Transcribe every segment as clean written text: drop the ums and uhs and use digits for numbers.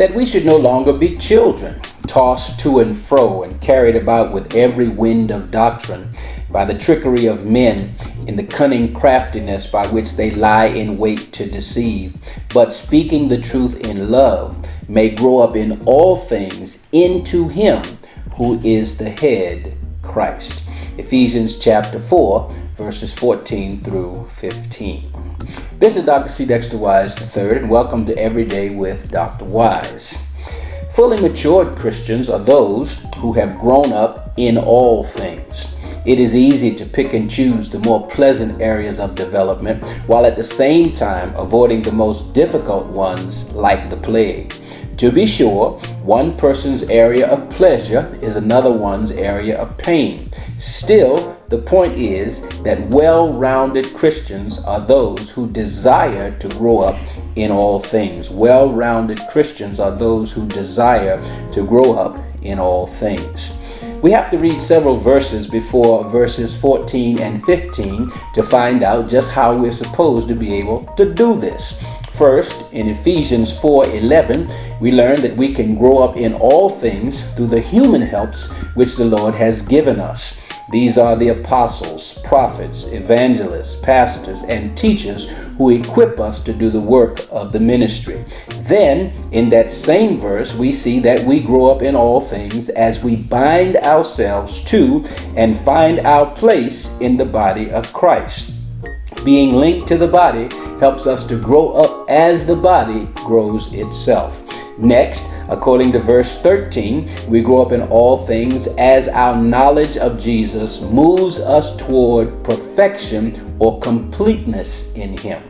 that we should no longer be children, tossed to and fro and carried about with every wind of doctrine, by the trickery of men, in the cunning craftiness by which they lie in wait to deceive, but speaking the truth in love, may grow up in all things into him who is the head, Christ. Ephesians chapter 4, verses 14 through 15. This is Dr. C. Dexter Wise III, and welcome to Everyday with Dr. Wise. Fully matured Christians are those who have grown up in all things. It is easy to pick and choose the more pleasant areas of development, while at the same time avoiding the most difficult ones like the plague. To be sure, one person's area of pleasure is another one's area of pain. Still, the point is that well-rounded Christians are those who desire to grow up in all things. Well-rounded Christians are those who desire to grow up in all things. We have to read several verses before verses 14 and 15 to find out just how we're supposed to be able to do this. First, in Ephesians 4:11, we learn that we can grow up in all things through the human helps which the Lord has given us. These are the apostles, prophets, evangelists, pastors, and teachers who equip us to do the work of the ministry. Then, in that same verse, we see that we grow up in all things as we bind ourselves to and find our place in the body of Christ. Being linked to the body helps us to grow up as the body grows itself. Next, according to verse 13, we grow up in all things as our knowledge of Jesus moves us toward perfection or completeness in him.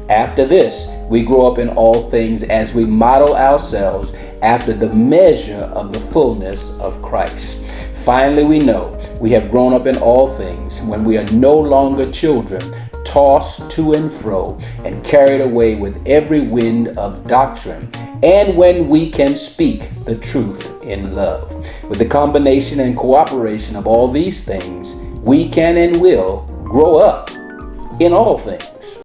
After this, we grow up in all things as we model ourselves after the measure of the fullness of Christ. Finally, we know we have grown up in all things when we are no longer children, tossed to and fro and carried away with every wind of doctrine, and when we can speak the truth in love. With the combination and cooperation of all these things, we can and will grow up in all things.